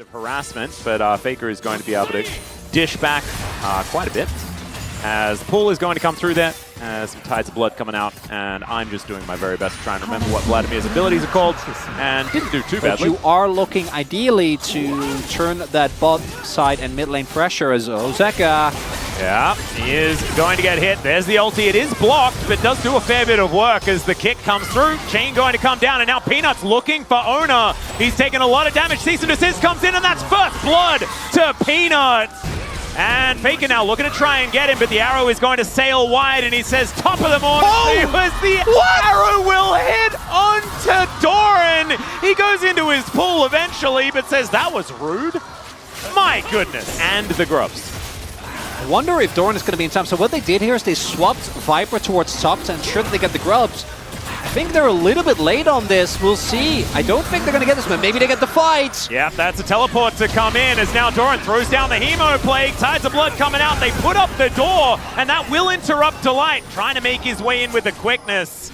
of harassment, but Faker is going to be able to dish back quite a bit. As the pool is going to come through there, some tides of blood coming out, and I'm just doing my very best to try and remember what Vladimir's abilities are called, and didn't do too badly. But you are looking ideally to turn that bot side and mid lane pressure as Ozeka. Yeah, he is going to get hit. There's the ulti. It is blocked, but does do a fair bit of work as the kick comes through. Chain going to come down, and now Peanut's looking for Owner. He's taking a lot of damage. Cease and desist comes in, and that's first blood to Peanut. And Faker now looking to try and get him, but the arrow is going to sail wide, and he says, top of the morning. Arrow will hit onto Doran. He goes into his pool eventually, but says, that was rude. My goodness. And the grubs. I wonder if Doran is going to be in time. So what they did here is they swapped Viper towards top to ensure that they get the grubs. I think they're a little bit late on this. We'll see. I don't think they're going to get this, but maybe they get the fight. Yep, that's a teleport to come in as now Doran throws down the Hemo Plague. Tides of blood coming out. They put up the door, and that will interrupt Delight, trying to make his way in with the quickness.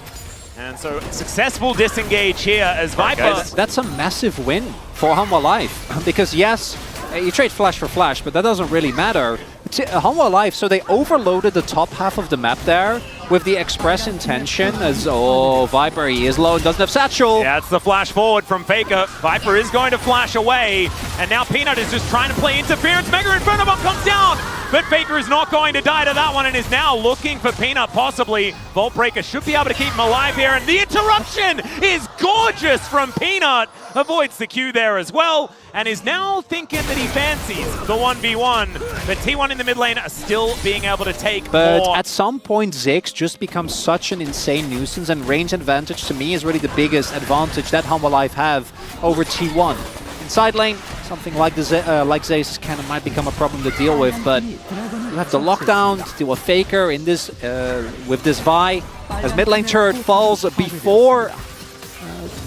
And so successful disengage here as Viper. That's a massive win for Hanwha Life. Because yes, you trade flash for flash, but that doesn't really matter. Hanwha Life, so they overloaded the top half of the map there with the express intention as, oh, Viper, he is low and doesn't have satchel. Yeah, it's the flash forward from Faker. Viper is going to flash away, and now Peanut is just trying to play interference. Mega Inferno Bomb comes down, but Faker is not going to die to that one and is now looking for Peanut, possibly. Vault Breaker should be able to keep him alive here, and the interruption is gorgeous from Peanut. Avoids the Q there as well, and is now thinking that he fancies the 1v1, but T1 in the mid lane are still being able to take but more. At some point, Ziggs just becomes such an insane nuisance, and range advantage to me is really the biggest advantage that Hanwha Life have over T1. In side lane, something like Zay's kind of might become a problem to deal with, but you have the lockdown to deal with Faker in this with this Vi. As mid lane turret falls before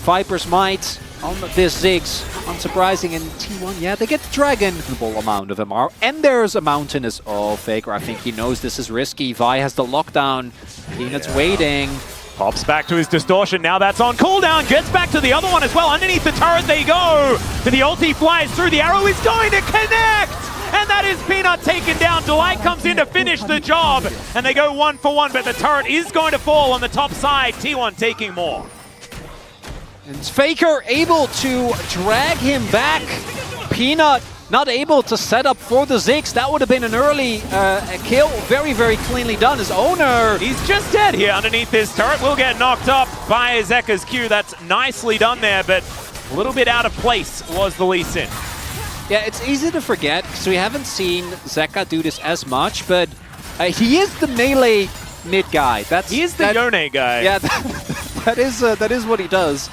Viper's might on this Ziggs. Unsurprising in T1, yeah, they get the dragon. Reasonable amount of MR. And there's a mountainous. Oh, Faker, I think he knows this is risky. Vi has the lockdown. Peanut's waiting. Pops back to his distortion, now that's on cooldown, gets back to the other one as well. Underneath the turret they go. But the ulti flies through, the arrow is going to connect! And that is Peanut taken down. Delight comes in to finish the job. And they go 1 for 1, but the turret is going to fall on the top side. T1 taking more. And Faker able to drag him back. Peanut not able to set up for the Ziggs. That would have been an early kill. Very, very cleanly done. His owner. He's just dead here underneath this turret. Will get knocked up by Zeka's Q. That's nicely done there, but a little bit out of place was the Lee Sin. Yeah, it's easy to forget because we haven't seen Zeka do this as much, but he is the melee mid guy. He is the Yone guy. Yeah, that is what he does.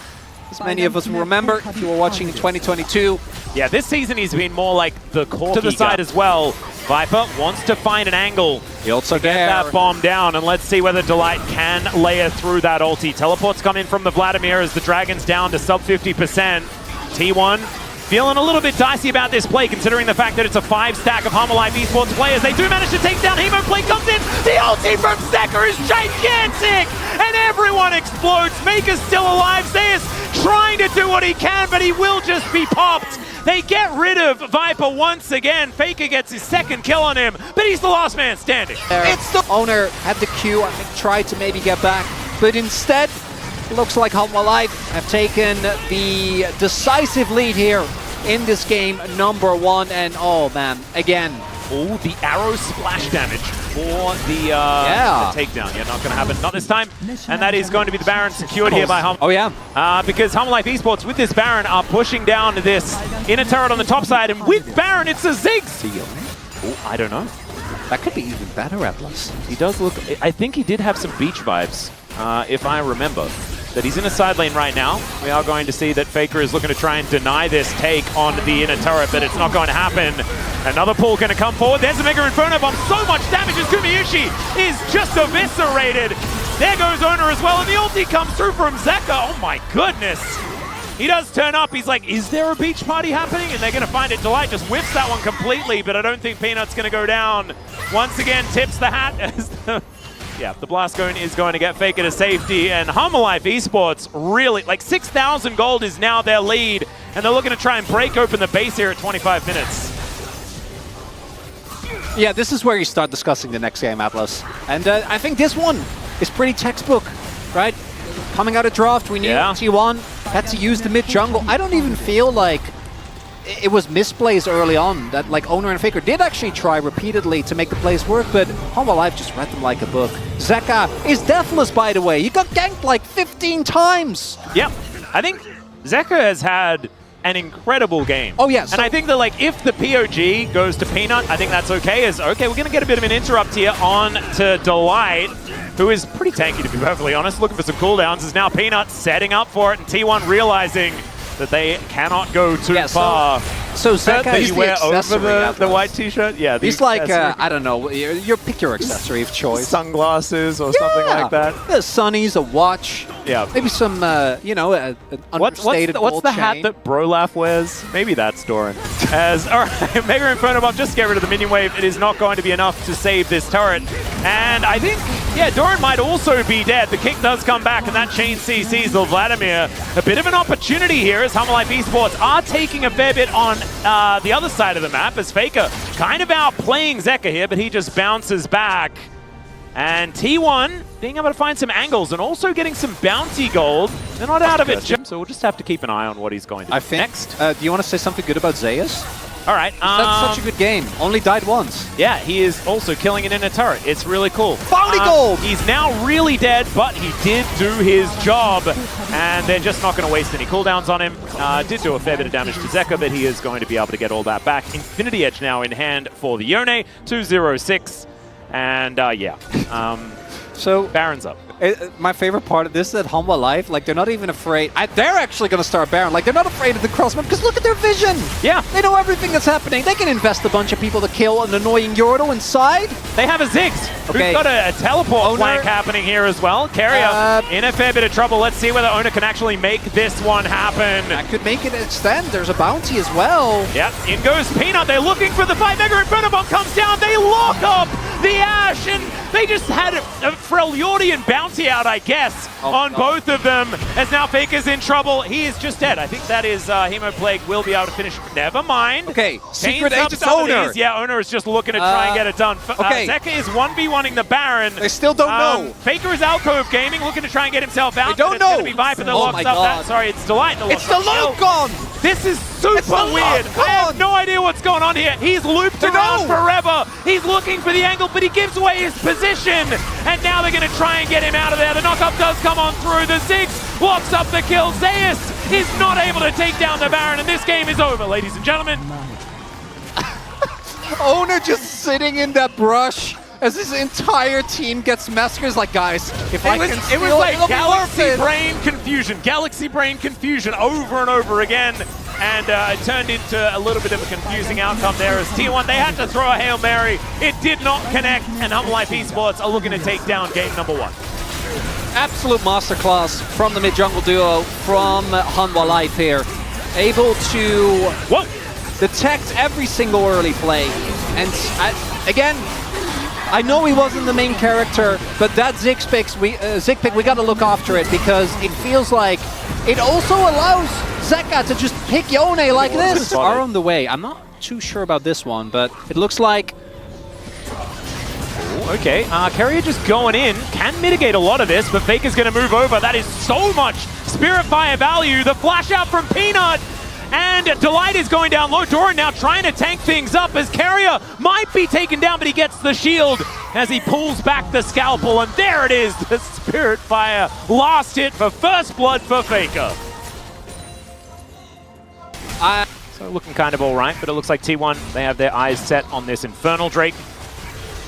As many of us will remember, if you were watching 2022. Yeah, this season he's been more like the core to the side as well. Viper wants to find an angle. He also get that bomb down, and let's see whether Delight can layer through that ulti. Teleports come in from the Vladimir as the Dragon's down to sub 50%. T1 feeling a little bit dicey about this play, considering the fact that it's a 5-stack of Hanwha Life Esports players. They do manage to take down Hemo Play, comes in. The ulti from Zeka is gigantic, and everyone explodes. Maker's still alive. Zeus trying to do what he can, but he will just be popped. They get rid of Viper once again. Faker gets his second kill on him, but he's the last man standing. It's the owner had the Q, I think, tried to maybe get back, but instead, looks like Hanwha Life have taken the decisive lead here in this game, number 1, and oh man, again. Oh, the arrow splash damage for the takedown. Yeah, not going to happen, not this time. And that is going to be the Baron secured here by Hanwha. Oh yeah. Because Hanwha Life Esports with this Baron are pushing down this inner turret on the top side, and with Baron it's a Ziggs. Oh, I don't know. That could be even better, Atlas. He does look, I think he did have some beach vibes, if I remember. That he's in a side lane right now. We are going to see that Faker is looking to try and deny this take on the inner turret, but it's not going to happen. Another pull going to come forward. There's a Mega Inferno Bomb. So much damage as Gumayushi is just eviscerated. There goes Owner as well, and the ulti comes through from Zeka. Oh my goodness. He does turn up. He's like, is there a beach party happening? And they're going to find it. Delight just whiffs that one completely, but I don't think Peanut's going to go down. Once again, tips the hat as the Yeah, the Blast Cone is going to get Faker to safety, and Hanwha Esports really, like 6,000 gold is now their lead, and they're looking to try and break open the base here at 25 minutes. Yeah, this is where you start discussing the next game, Atlas. And I think this one is pretty textbook, right? Coming out of draft, we knew T1 had to use the mid-jungle. I don't even feel like it was misplays early on that like Owner and Faker did actually try repeatedly to make the plays work, but Hanwha just read them like a book. Zeka is deathless, by the way. He got ganked like 15 times. Yep. I think Zeka has had an incredible game. Oh, yeah. And I think that like if the POG goes to Peanut, I think that's okay. Okay, we're going to get a bit of an interrupt here on to Delight, who is pretty tanky to be perfectly honest, looking for some cooldowns. Is now Peanut setting up for it, and T1 realizing that they cannot go too far. So Zeka is you wear the over the white t-shirt? Yeah. He's like, I don't know, pick your accessory of choice. Sunglasses or something like that. The sunnies, a watch. Yeah. Maybe some, an understated what's the chain. hat that Brolaf wears? Maybe that's Doran. All right, Mega Inferno Bomb, just get rid of the minion wave. It is not going to be enough to save this turret. And I think, yeah, Doran might also be dead. The kick does come back, and that chain CCs the Vladimir. A bit of an opportunity here as Hanwha Esports are taking a fair bit on the other side of the map as Faker kind of outplaying Zeka here, but he just bounces back. And T1 being able to find some angles and also getting some bounty gold. They're not out of it, so we'll just have to keep an eye on what he's going to do next. Do you want to say something good about Zeus? All right. That's such a good game. Only died once. Yeah, he is also killing it in a turret. It's really cool. Bounty gold! He's now really dead, but he did do his job. And they're just not going to waste any cooldowns on him. Did do a fair bit of damage to Zeka, but he is going to be able to get all that back. Infinity Edge now in hand for the Yone. 2-0-6. And so Baron's up. My favorite part of this is that Hanwha Life, like, they're not even afraid. They're actually going to start Baron. Like, they're not afraid of the crossman because look at their vision. Yeah. They know everything that's happening. They can invest a bunch of people to kill an annoying Yordle inside. They have a Ziggs. Okay. Who's got a teleport flank happening here as well. Carrier in a fair bit of trouble. Let's see whether Owner can actually make this one happen. That could make it extend. There's a bounty as well. Yep. In goes Peanut. They're looking for the fight. Mega Inferno Bomb comes down. They lock up the Ashe, and they just had a Freljordian bounty out, I guess, on both of them. As now Faker's in trouble. He is just dead. I think that is Hemoplague will be able to finish. Never mind. Okay, Secret Agent Owner. Yeah, Owner is just looking to try and get it done. Zeka is 1v1ing the Baron. They still don't know. Faker is Alcove Gaming, looking to try and get himself out. They don't know. It's going to be Viper that locks up that. Sorry, it's Delight that locks up. It's the loop gone. This is super weird. I have no idea what's going on here. He's looped around forever. He's looking for the angle, but he gives away his position. And now they're going to try and get him out of there. The knockup does come on through. The Ziggs locks up the kill. Zeus is not able to take down the Baron, and this game is over, ladies and gentlemen. Owner just sitting in that brush as his entire team gets massacred. Like, guys, if I can steal it was like Galaxy brain confusion over and over again. And it turned into a little bit of a confusing outcome there as T1, they had to throw a Hail Mary. It did not connect, and Hanwha Esports are looking to take down game number 1. Absolute masterclass from the mid-jungle duo from Hanwha Life here. Able to detect every single early play. And again, I know he wasn't the main character, but that Zig pick, we got to look after it because it feels like it also allows Zeka to just pick Yone like this. Are on the way. I'm not too sure about this one, but it looks like... Okay, Carrier just going in, can mitigate a lot of this, but Faker's going to move over. That is so much Spirit Fire value. The flash out from Peanut. And Delight is going down low. Doran now trying to tank things up as Carrier might be taken down, but he gets the shield as he pulls back the scalpel. And there it is, the Spirit Fire. Last hit for first blood for Faker. So looking kind of all right, but it looks like T1, they have their eyes set on this Infernal Drake.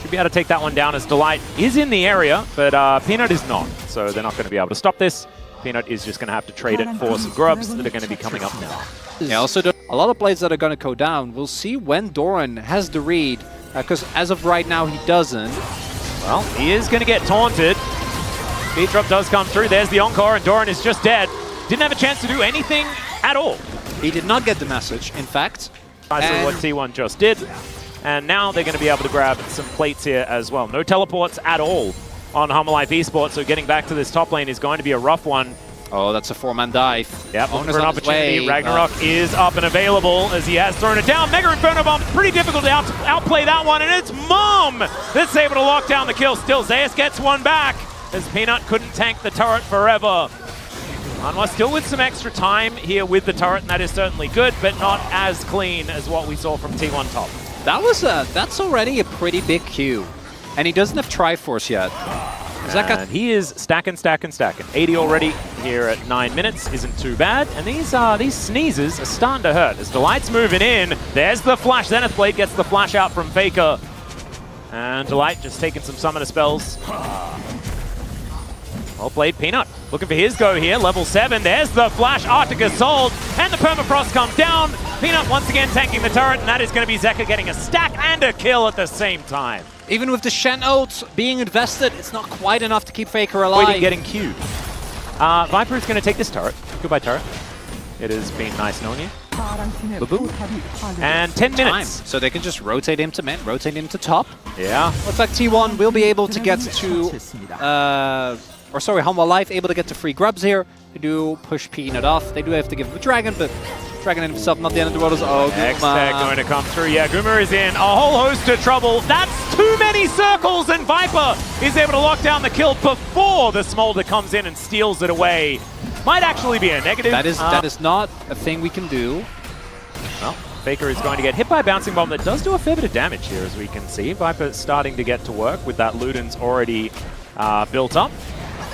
Should be able to take that one down as Delight is in the area, but Peanut is not. So they're not going to be able to stop this. Peanut is just going to have to trade it for some grubs that are going to be coming up now. Yeah, also a lot of plays that are going to go down. We'll see when Doran has the read, because as of right now, he doesn't. Well, he is going to get taunted. Speed drop does come through. There's the Encore, and Doran is just dead. Didn't have a chance to do anything at all. He did not get the message, in fact. I saw what T1 just did. And now they're going to be able to grab some plates here as well. No teleports at all on Hanwha Life Esports, so getting back to this top lane is going to be a rough one. Oh, that's a 4-man dive. Yep, looking for an opportunity. Ragnarok is up and available as he has thrown it down. Mega Inferno Bomb, pretty difficult to outplay that one, and it's Mom that's able to lock down the kill. Still, Zeus gets one back as Peanut couldn't tank the turret forever. Hanwha still with some extra time here with the turret, and that is certainly good, but not as clean as what we saw from T1 top. That's already a pretty big Q, and he doesn't have Triforce yet. And he is stacking. 80 already here at 9 minutes isn't too bad. And these sneezes are starting to hurt. As Delight's moving in, there's the flash. Zenith Blade gets the flash out from Faker. And Delight just taking some summoner spells. Well played, Peanut. Looking for his go here, level 7. There's the flash, Arctic Assault, and the Permafrost comes down. Peanut once again tanking the turret, and that is going to be Zeka getting a stack and a kill at the same time. Even with the Shen ult being invested, it's not quite enough to keep Faker alive. Waiting, getting queued. Viper is going to take this turret. Goodbye, turret. It has been nice knowing you. And 10 minutes. So they can just rotate him to mid, rotate him to top. Yeah. Looks like T1 will be able to get to... Hanwha Life able to get to free grubs here. They do push Peanut off. They do have to give him a dragon, but Dragon in himself, not the end of the world. Oh, X-Tech going to come through. Yeah, Guma is in a whole host of trouble. That's too many circles, and Viper is able to lock down the kill before the Smolder comes in and steals it away. Might actually be a negative. That is not a thing we can do. Well, Faker is going to get hit by a bouncing bomb that does do a fair bit of damage here, as we can see. Viper starting to get to work with that Luden's already built up.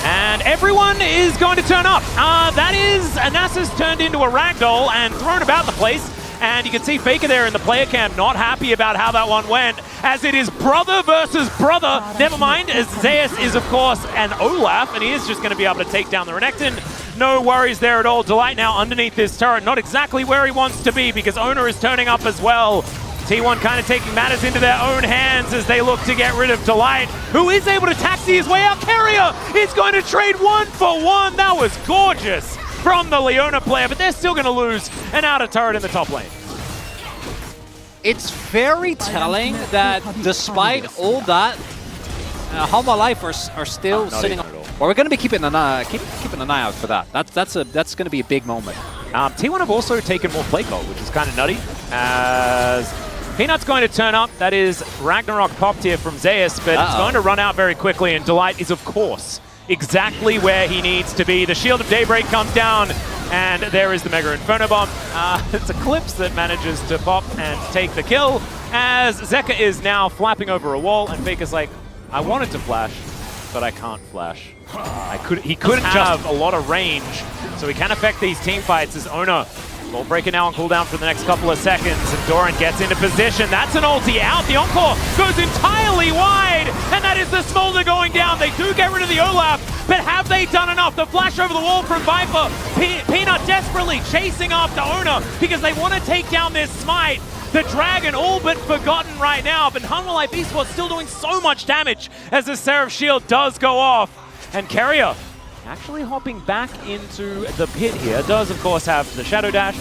And everyone is going to turn up. That is, Anasa's turned into a ragdoll and thrown about the place. And you can see Faker there in the player cam, not happy about how that one went, as it is brother versus brother. Never mind, as Zeus is, of course, an Olaf, and he is just going to be able to take down the Renekton. No worries there at all. Delight now underneath this turret, not exactly where he wants to be, because Owner is turning up as well. T1 kind of taking matters into their own hands as they look to get rid of Delight, who is able to taxi his way out. Carrier is going to trade 1-for-1. That was gorgeous from the Leona player, but they're still going to lose an outer turret in the top lane. It's very telling that despite all that, Hanwha Life are still sitting on. Well, we're going to be keeping an eye out for that. That's going to be a big moment. T1 have also taken more play call, which is kind of nutty, as Peanut's going to turn up. That is Ragnarok popped here from Zeus, but it's going to run out very quickly, and Delight is, of course, exactly where he needs to be. The Shield of Daybreak comes down, and there is the Mega Inferno Bomb. It's Eclipse that manages to pop and take the kill, as Zeka is now flapping over a wall, and Faker's like, I wanted to flash, but I can't flash. He could have a lot of range, so he can affect these team fights as Owner will break it now on cooldown for the next couple of seconds, and Doran gets into position. That's an ulti out. The Encore goes entirely wide, and that is the Smolder going down. They do get rid of the Olaf, but have they done enough? The flash over the wall from Viper. Peanut desperately chasing after Owner because they want to take down this smite. The Dragon all but forgotten right now, but Hanwha Life Esports still doing so much damage as the Seraph Shield does go off. And Carrier actually hopping back into the pit here. Does, of course, have the Shadow Dash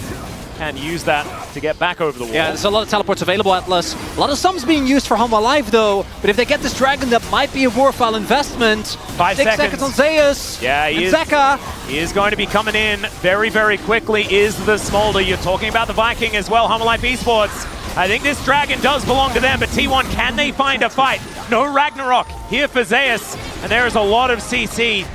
and use that to get back over the wall. Yeah, there's a lot of teleports available, Atlas. A lot of sums being used for Hanwha Life, though. But if they get this Dragon, that might be a worthwhile investment. 5 6 seconds on Zeus. Yeah, he is going to be coming in very, very quickly, is the Smolder. You're talking about the Viking as well, Hanwha Life Esports. I think this Dragon does belong to them, but T1, can they find a fight? No Ragnarok here for Zeus, and there is a lot of CC.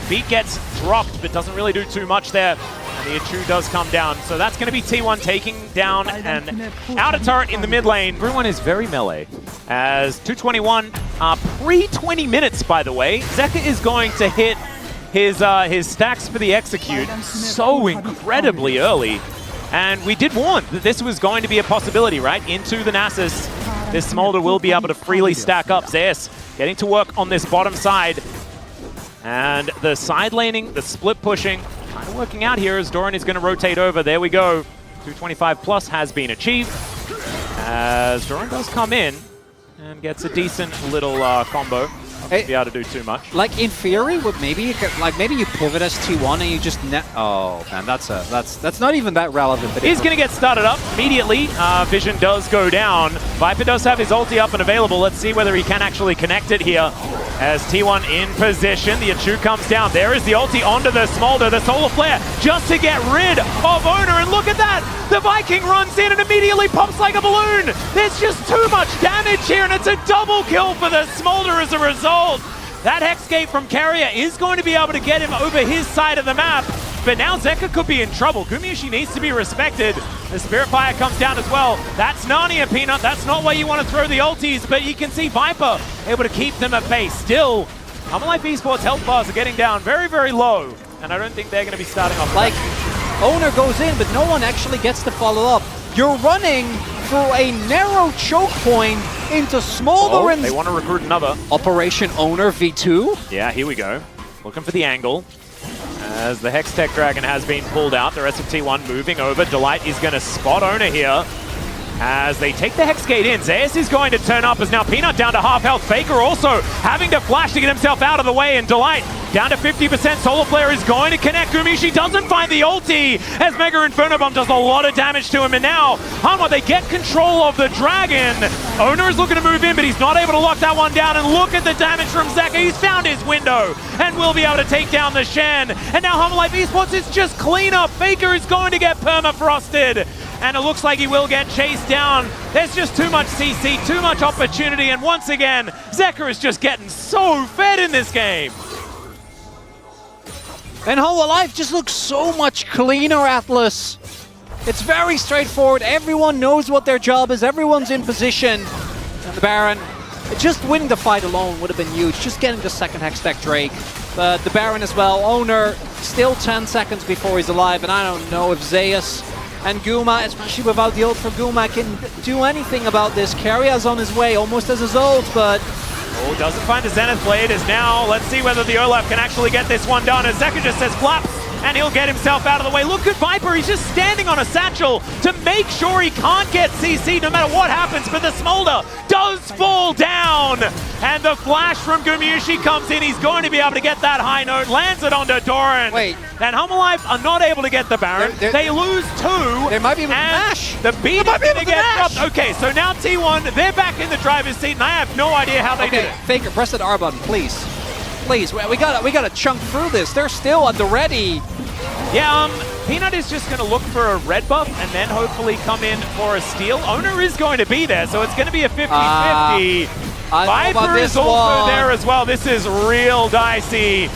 Beat gets dropped, but doesn't really do too much there. And the Achu does come down. So that's going to be T1 taking down an outer turret in the mid lane. Everyone is very melee. As 221, pre-20 minutes, by the way, Zeka is going to hit his stacks for the execute so incredibly early. And we did warn that this was going to be a possibility, right? Into the Nasus, this Smolder will be able to freely stack up. Zeus getting to work on this bottom side. And the side laning, the split pushing, kind of working out here as Doran is going to rotate over. There we go. 225 plus has been achieved. As Doran does come in and gets a decent little combo. to be able to do too much. Like in theory, maybe you could, maybe you pivot as T1 and you just oh man, that's not even that relevant. He's going to get started up immediately. Vision does go down. Viper does have his ulti up and available. Let's see whether he can actually connect it here. As T1 in position, the Achu comes down. There is the ulti onto the Smolder, the Solar Flare, just to get rid of Owner. And look at that! The Viking runs in and immediately pops like a balloon. There's just too much damage here, and it's a double kill for the Smolder as a result. That Hexgate from Carrier is going to be able to get him over his side of the map. But now Zeka could be in trouble. Gumayusi needs to be respected. The Spirit Fire comes down as well. That's Narnia, Peanut. That's not where you want to throw the ultis, but you can see Viper able to keep them at bay. Still, Hanwha Life Esports health bars are getting down very, very low, and I don't think they're going to be starting off. Like, Owner goes in, but no one actually gets to follow up. You're running through a narrow choke point into Smolder and... They want to recruit another. Operation Owner V2. Yeah, here we go. Looking for the angle. As the Hextech Dragon has been pulled out, the rest of T1 moving over. Delight is going to spot Owner here. As they take the Hexgate in, Zeus is going to turn up as now Peanut down to half health. Faker also having to flash to get himself out of the way, and Delight down to 50%. Solar Flare is going to connect. Gumayusi doesn't find the ulti as Mega Inferno Bomb does a lot of damage to him, and now Hanwha, they get control of the Dragon. Owner is looking to move in, but he's not able to lock that one down, and look at the damage from Zeka. He's found his window and will be able to take down the Shen. And now Hanwha Life Esports is just cleanup. Faker is going to get permafrosted, and it looks like he will get chased down. There's just too much CC, too much opportunity, and once again, Zeka is just getting so fed in this game. And Hanwha Life just looks so much cleaner, Atlas. It's very straightforward. Everyone knows what their job is. Everyone's in position. And the Baron, just winning the fight alone would have been huge. Just getting the second Hextech Drake. But the Baron as well. Owner still 10 seconds before he's alive. And I don't know if Zeus and Guma, especially without the ult for Guma, can do anything about this. Carrier's on his way, almost as his ult, but... Oh, doesn't find the Zenith Blade as now. Let's see whether the Olaf can actually get this one done. As Zeka just says flaps, and he'll get himself out of the way. Look at Viper, he's just standing on a satchel to make sure he can't get CC no matter what happens, but the Smolder does fall down. And the flash from Gumayusi comes in. He's going to be able to get that high note, lands it onto Doran. Wait. And Hanwha Life are not able to get the Baron. They lose two. They might be able to mash. The beat is going to get dropped. Okay, so now T1, they're back in the driver's seat, and I have no idea how they did it. Faker, press that R button, please. Please, we gotta chunk through this. They're still at the ready. Yeah, Peanut is just going to look for a red buff and then hopefully come in for a steal. Owner is going to be there, so it's going to be a 50-50. Viper is also there as well. This is real dicey.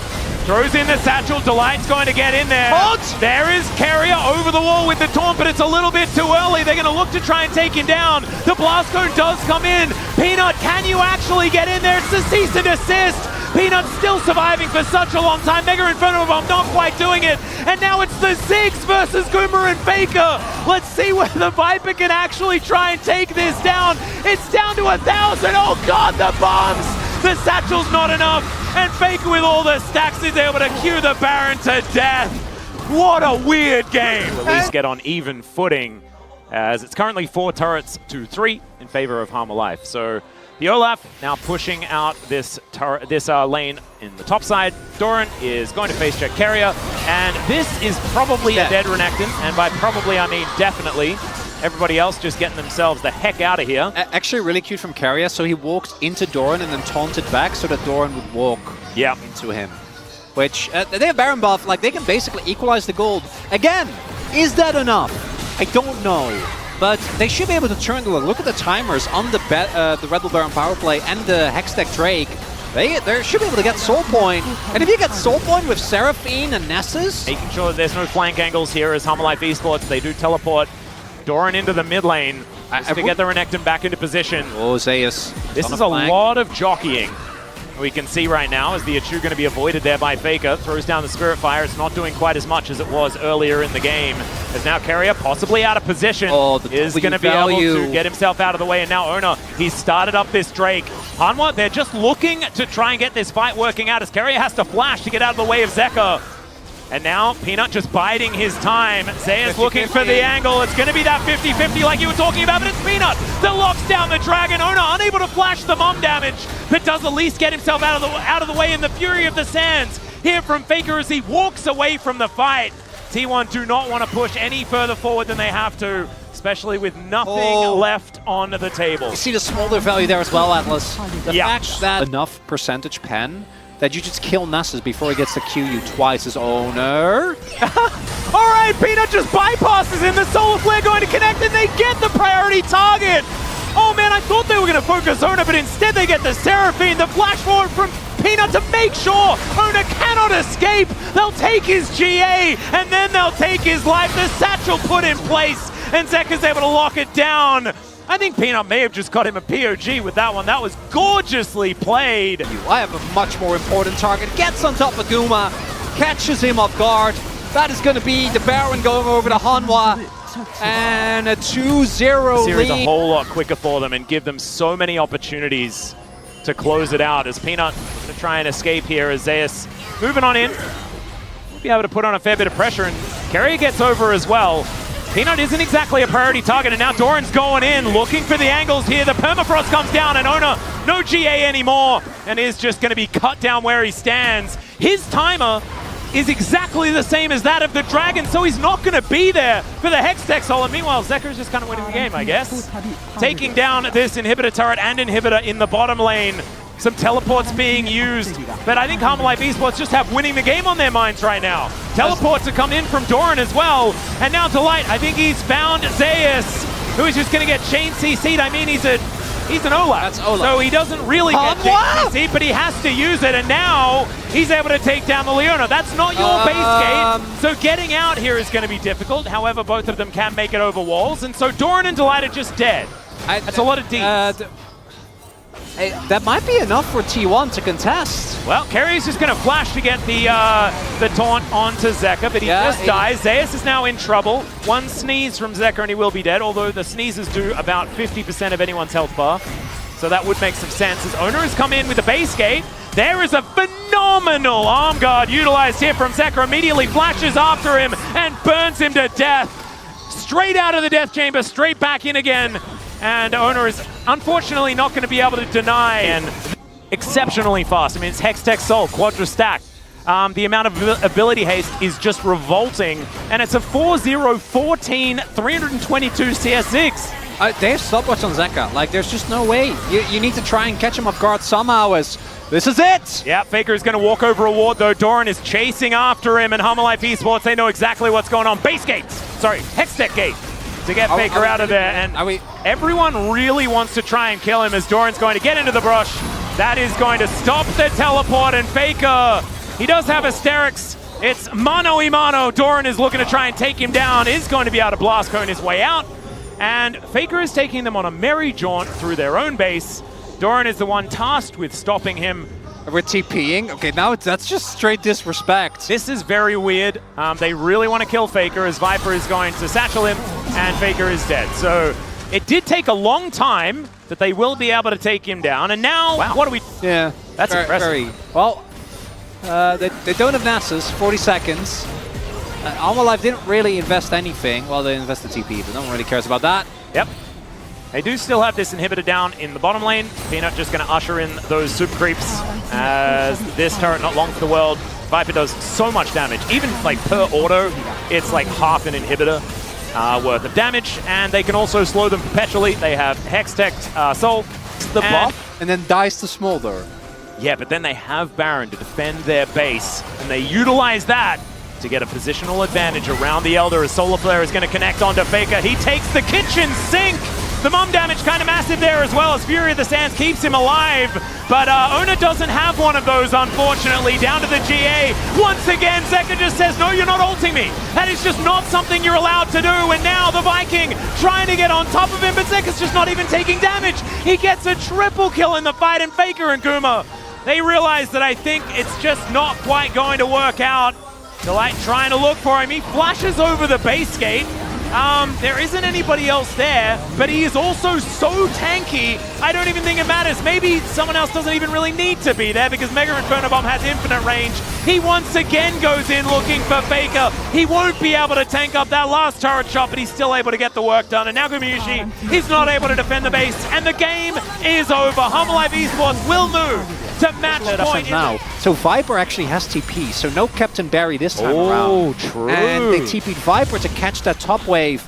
Throws in the satchel. Delight's going to get in there. There is Carrier over the wall with the taunt, but it's a little bit too early. They're going to look to try and take him down. The blast cone does come in. Peanut, can you actually get in there? It's the cease and desist. Peanut still surviving for such a long time. Mega Inferno Bomb not quite doing it. And now it's the Ziggs versus Goomer and Faker. Let's see whether Viper can actually try and take this down. It's down to 1,000. Oh God, the bombs. The satchel's not enough. And Faker with all the stacks is able to cue the Baron to death. What a weird game. At least get on even footing, as it's currently 4 turrets to 3 in favor of Hanwha Life. So the Olaf now pushing out this lane in the top side. Doran is going to face check Carrier, and this is probably a dead Renekton, and by probably I mean definitely. Everybody else just getting themselves the heck out of here. Actually really cute from Carrier, so he walked into Doran and then taunted back so that Doran would walk into him. Which, they have Baron buff, like they can basically equalize the gold. Again, is that enough? I don't know. But they should be able to turn the look at the timers on the Red Bull Baron power play and the Hextech Drake. They should be able to get Soul Point. And if you get Soul Point with Seraphine and Nessus... Making sure that there's no flank angles here as Hanwha Life Esports. They do teleport Doran into the mid lane just to get the Renekton back into position. Oh, Zeus. This is a lot of jockeying. We can see right now as the Achu going to be avoided there by Faker. Throws down the Spirit Fire. It's not doing quite as much as it was earlier in the game. As now Carrier, possibly out of position, is going to be able to get himself out of the way. And now Owner, he's started up this Drake. Hanwha, they're just looking to try and get this fight working out as Carrier has to flash to get out of the way of Zeka. And now Peanut just biding his time. Zeus looking for the angle. It's going to be that 50-50 like you were talking about, but it's Peanut that locks down the Dragon. Ona unable to flash the mom damage, but does at least get himself out of the way in the Fury of the Sands. Here from Faker as he walks away from the fight. T1 do not want to push any further forward than they have to, especially with nothing left on the table. You see the smolder value there as well, Atlas. The Yeah. fact that enough percentage pen that you just kill Nessus before he gets to Q you twice as owner. All right, Peanut just bypasses him. The Solar Flare going to connect, and they get the priority target. Oh man, I thought they were going to focus Ona, but instead they get the Seraphine, the flash forward from Peanut to make sure Ona cannot escape. They'll take his GA, and then they'll take his life. The satchel put in place, and Zeka's able to lock it down. I think Peanut may have just got him a POG with that one. That was gorgeously played. I have a much more important target. Gets on top of Guma, catches him off guard. That is going to be the Baron going over to Hanwha. And a 2-0 Series lead. a whole lot quicker for them and give them so many opportunities to close it out as Peanut to try and escape here as Zeus moving on in. We'll be able to put on a fair bit of pressure, and Carrier gets over as well. Peanut isn't exactly a priority target, and now Doran's going in, looking for the angles here. The permafrost comes down, and Ona, no GA anymore, and is just going to be cut down where he stands. His timer is exactly the same as that of the Dragon, so he's not going to be there for the Hextech Soul. And meanwhile, Zeker is just kind of winning the game, I guess. Taking down this inhibitor turret and inhibitor in the bottom lane. Some teleports being used, but I think Hanwha Esports just have winning the game on their minds right now. Teleports have come in from Doran as well, and now Delight, I think he's found Zeus, who is just going to get chain CC'd. I mean, he's an Olaf, That's Olaf. so he doesn't really get chain CC'd, but he has to use it, and now he's able to take down the Leona. That's not your base gate, so getting out here is going to be difficult. However, both of them can make it over walls, and so Doran and Delight are just dead. That's a lot of Ds. Hey, that might be enough for T1 to contest. Well, Carrier's just going to flash to get the taunt onto Zeka, but he just dies. Zeus is now in trouble. One sneeze from Zeka and he will be dead, although the sneezes do about 50% of anyone's health bar. So that would make some sense as Owner has come in with the base gate. There is a phenomenal arm guard utilized here from Zeka. Immediately flashes after him and burns him to death. Straight out of the death chamber, straight back in again. And Owner is unfortunately not going to be able to deny, and exceptionally fast. I mean, it's Hextech Soul, Quadra Stack. The amount of ability haste is just revolting, and it's a 4-0-14, 322 CS6. They have stopwatch on Zeka. Like, there's just no way. You need to try and catch him off guard somehow as this is it! Yeah, Faker is going to walk over a ward though. Doran is chasing after him, and Hanwha Esports, they know exactly what's going on. Base gates! Sorry, Hextech gate to get Faker out of there, and everyone really wants to try and kill him as Doran's going to get into the brush. That is going to stop the teleport, and Faker, he does have Asterix. It's mano y mano. Doran is looking to try and take him down, is going to be able to blast cone his way out, and Faker is taking them on a merry jaunt through their own base. Doran is the one tasked with stopping him. We're TPing? Okay, now that's just straight disrespect. This is very weird. They really want to kill Faker as Viper is going to satchel him, and Faker is dead. So it did take a long time, but they will be able to take him down. And now, what do we... Yeah. That's impressive. Well, they don't have Nasus, 40 seconds. Hanwha Life didn't really invest anything. Well, they invested TP, but no one really cares about that. Yep. They do still have this inhibitor down in the bottom lane. Peanut just going to usher in those super creeps as this turret not long for the world. Viper does so much damage. Even like per auto, it's like half an inhibitor worth of damage. And they can also slow them perpetually. They have Hextech Soul. The buff, and then dies to Smolder. Yeah, but then they have Baron to defend their base. And they utilize that to get a positional advantage around the Elder as Solar Flare is going to connect onto Faker. He takes the kitchen sink. The mom damage kind of massive there as well as Fury of the Sands keeps him alive. But Ona doesn't have one of those, unfortunately. Down to the GA. Once again, Zeka just says, no, you're not ulting me. That is just not something you're allowed to do. And now the Viking trying to get on top of him, but Zeka's just not even taking damage. He gets a triple kill in the fight, and Faker and Guma, they realize that I think it's just not quite going to work out. Delight trying to look for him. He flashes over the base gate. There isn't anybody else there, but he is also so tanky, I don't even think it matters. Maybe someone else doesn't even really need to be there because Mega Inferno Bomb has infinite range. He once again goes in looking for Faker. He won't be able to tank up that last turret shot, but he's still able to get the work done. And now Gumayusi is not able to defend the base, and the game is over. Hanwha Esports will move to match point now. So Viper actually has TP, so no Captain Barry this time around. Oh, true. And they TP'd Viper to catch that top wave.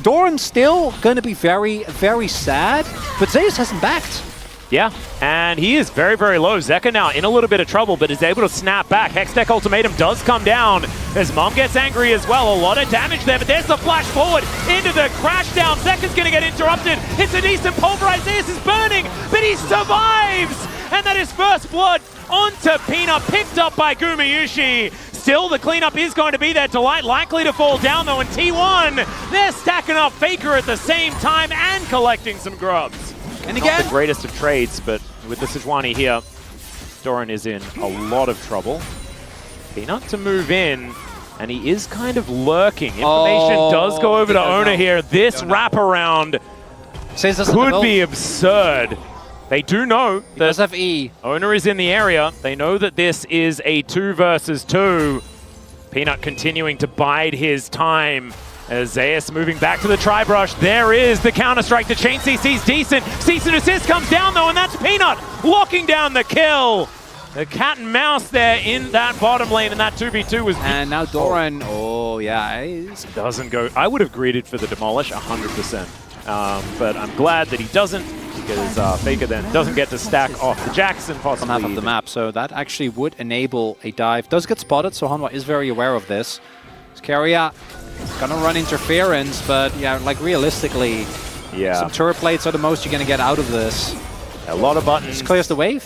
Doran's still going to be very, very sad, but Zeus hasn't backed. Yeah, and he is very, very low. Zeka now in a little bit of trouble, but is able to snap back. Hextech Ultimatum does come down as Mom gets angry as well. A lot of damage there, but there's the flash forward into the crash down. Zeka's going to get interrupted. It's a decent pulverize. Zeus is burning, but he survives! And that is first blood onto Peanut, picked up by Gumayusi. Still, the cleanup is going to be there. Delight likely to fall down, though, in T1. They're stacking up Faker at the same time and collecting some grubs. And again, not the greatest of trades, but with the Sejuani here, Doran is in a lot of trouble. Peanut to move in, and he is kind of lurking. Information does go over to Owner here. This wraparound could be absurd. They do know that Owner is in the area. They know that this is a 2 versus 2. Peanut continuing to bide his time. As Zeus moving back to the tri-brush. There is the counter-strike. The chain CC's decent. Cease and assist comes down though, and that's Peanut locking down the kill. The cat and mouse there in that bottom lane, and that 2v2 was... And now Doran, doesn't go... I would have greeted for the demolish 100%. But I'm glad that he doesn't, because Faker then doesn't get to stack off the Jackson possibly. Half of the map, so that actually would enable a dive. Does get spotted, so Hanwha is very aware of this. Scaria gonna run interference, but yeah, like realistically, some turret plates are the most you're gonna get out of this. A lot of buttons. Just clears the wave.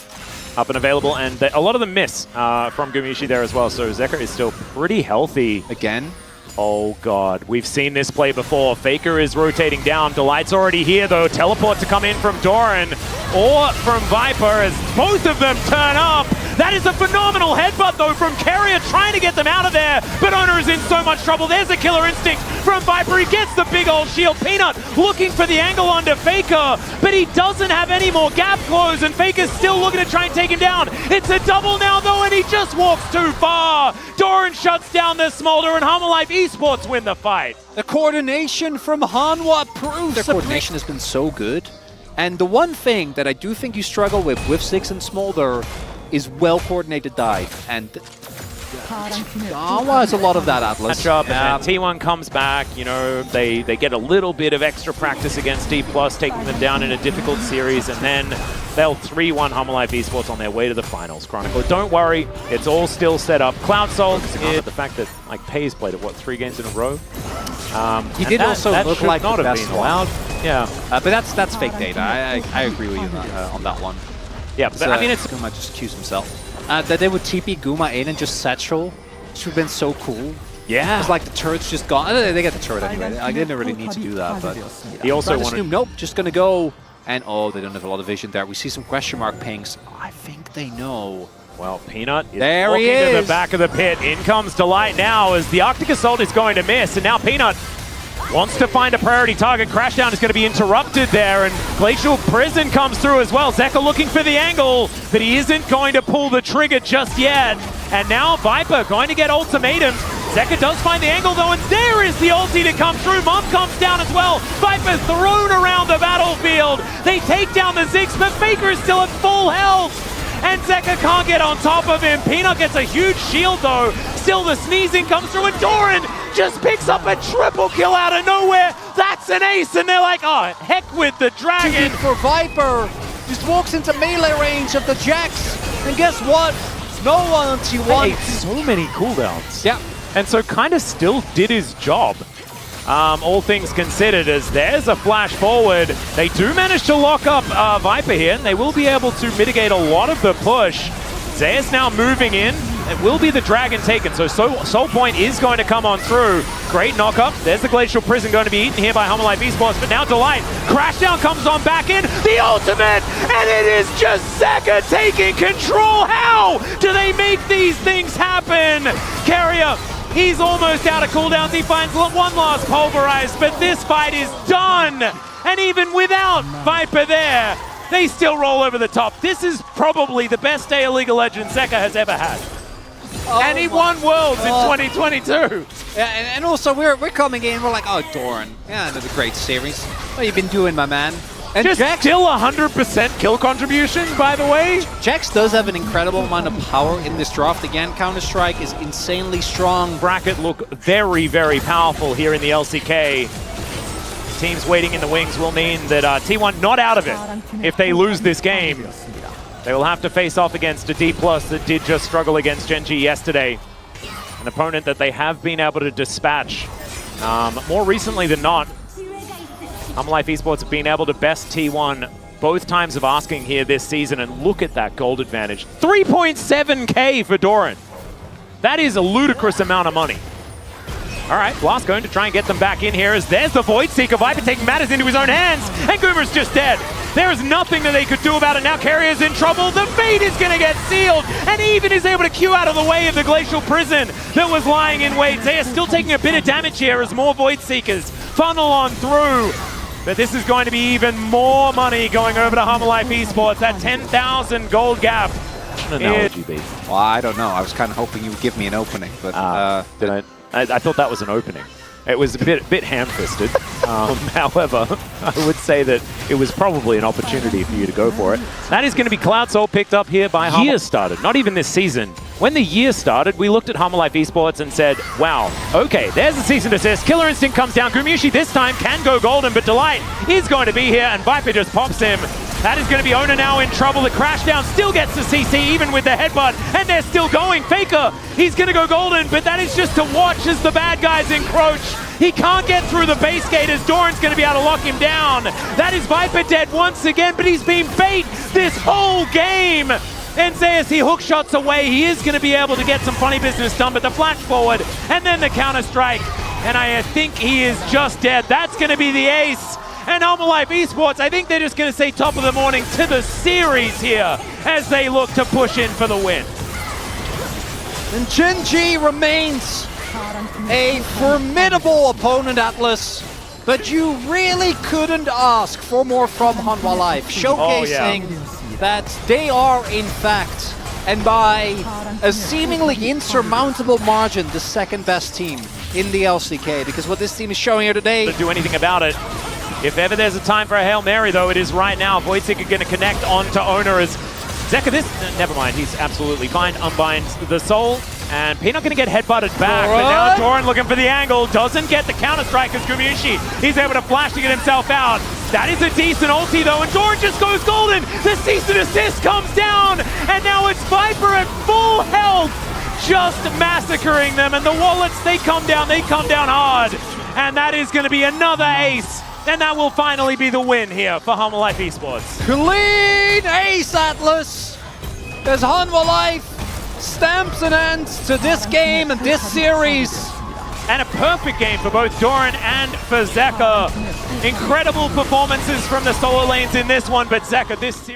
Up and available, and a lot of them miss from Gumayusi there as well, so Zeka is still pretty healthy. Again. Oh god, we've seen this play before. Faker is rotating down. Delight's already here though. Teleport to come in from Doran or from Viper as both of them turn up. That is a phenomenal headbutt though from Carrier trying to get them out of there, but Owner is in so much trouble. There's a killer instinct from Viper. He gets the big old shield. Peanut looking for the angle onto Faker, but he doesn't have any more gap close, and Faker's still looking to try and take him down. It's a double now though, and he just walks too far. Doran shuts down the Smolder, and Hanwha Esports win the fight. The coordination from Hanwha proves their coordination has been so good. And the one thing that I do think you struggle with Six and Smolder is well-coordinated dive. And Hanwha has a lot of that, Atlas. Matchup, and T1 comes back, you know, they get a little bit of extra practice against D+, taking them down in a difficult series, and then they'll 3-1 Hanwha Esports on their way to the finals. Chronicle, don't worry, it's all still set up. Cloud Salt, the fact that like Pay's played it, what, 3 games in a row? He did also look like the best one. Yeah. But that's fake data. I agree with you on that one. Yeah, but I mean, it's... Guma just accused himself. That they would TP Guma in and just satchel, which would have been so cool. Yeah. It's like the turret's just gone. They get the turret anyway. I didn't really need to do that, but... He also wanted... Nope, just gonna go. And they don't have a lot of vision there. We see some question mark pings. I think they know. Well, Peanut is there walking to the back of the pit. In comes Delight now as the Arctic Assault is going to miss. And now Peanut wants to find a priority target. Crashdown is going to be interrupted there, and Glacial Prison comes through as well. Zeka looking for the angle, but he isn't going to pull the trigger just yet. And now Viper going to get ultimatums. Zeka does find the angle though, and there is the ulti to come through. Mom comes down as well. Viper's thrown around the battlefield. They take down the Ziggs, but Faker is still at full health. And Zeka can't get on top of him. Peanut gets a huge shield though. Still the sneezing comes through, and Doran just picks up a triple kill out of nowhere. That's an ace, and they're like, oh, heck with the dragon. For Viper, just walks into melee range of the Jax. And guess what? No one on T1. So many cooldowns. Yeah. And so kind of still did his job. All things considered, as there's a flash forward. They do manage to lock up Viper here, and they will be able to mitigate a lot of the push. Zeus now moving in. It will be the dragon taken, so Soul Point is going to come on through. Great knock-up. There's the Glacial Prison going to be eaten here by Hanwha Esports, but now Delight. Crashdown comes on back in. The ultimate! And it is just Zeka taking control. How do they make these things happen? Carrier He's almost out of cooldowns. He finds one last pulverize, but this fight is done. And even without Viper there, they still roll over the top. This is probably the best day of League of Legends Zeka has ever had. And he won Worlds in 2022. Yeah, and also we're coming in, we're like, oh, Doran, yeah, another great series. What have you been doing, my man? And just Jax, still 100% kill contribution, by the way. Jax does have an incredible amount of power in this draft. Again, Counter-Strike is insanely strong. Bracket look very, very powerful here in the LCK. Teams waiting in the wings will mean that T1 not out of it. If they lose this game, they will have to face off against a D+ that did just struggle against Gen.G yesterday. An opponent that they have been able to dispatch more recently than not. Hanwha Esports have been able to best T1 both times of asking here this season, and look at that gold advantage. 3.7k for Doran. That is a ludicrous amount of money. All right, Blast going to try and get them back in here as there's the Void Seeker. Viper taking matters into his own hands, and Goomer's just dead. There is nothing that they could do about it. Now Carrier's in trouble. The Fate is going to get sealed, and even is able to queue out of the way of the Glacial Prison that was lying in wait. They are still taking a bit of damage here as more Void Seekers funnel on through. But this is going to be even more money going over to Hanwha Esports. That 10,000 gold gap. What analogy be? Well, I don't know. I was kind of hoping you would give me an opening, but did I thought that was an opening. It was a bit ham-fisted. However, I would say that it was probably an opportunity for you to go for it. That is going to be Cloud Soul picked up here by Hanwha. Year started, not even this season. When the year started, we looked at Hanwha Esports and said, wow, okay, there's the cease and desist. Killer Instinct comes down. Gumiushi this time can go golden, but Delight is going to be here, and Viper just pops him. That is going to be Ona now in trouble. The Crashdown still gets the CC, even with the headbutt, and they're still going. Faker, he's going to go golden, but that is just to watch as the bad guys encroach. He can't get through the base gate as Doran's going to be able to lock him down. That is Viper dead once again, but he's been bait this whole game. And as he hook shots away, he is going to be able to get some funny business done, but the flash forward, and then the counter strike. And I think he is just dead. That's going to be the ace. And Hanwha Esports, I think they're just going to say top of the morning to the series here as they look to push in for the win. And Gen.G remains a formidable opponent, Atlas, but you really couldn't ask for more from Hanwha Life, showcasing that they are, in fact, and by a seemingly insurmountable margin, the second best team in the LCK, because what this team is showing here today... To do anything about it. If ever there's a time for a Hail Mary, though, it is right now. Voidseeker going to connect onto Owner as Zeka never mind, he's absolutely fine. Unbinds the Soul, and Peanut going to get headbutted back. But now Doran looking for the angle, doesn't get the counter-strike as Gumiushi. He's able to flash to get himself out. That is a decent ulti, though, and Doran just goes golden. The cease and desist comes down, and now it's Viper at full health, just massacring them. And the Wallets, they come down hard. And that is going to be another ace. And that will finally be the win here for Hanwha Esports. Clean ace, Atlas! As Hanwha Life stamps an end to this game and this series. And a perfect game for both Doran and for Zeka. Incredible performances from the solo lanes in this one, but Zeka, this series...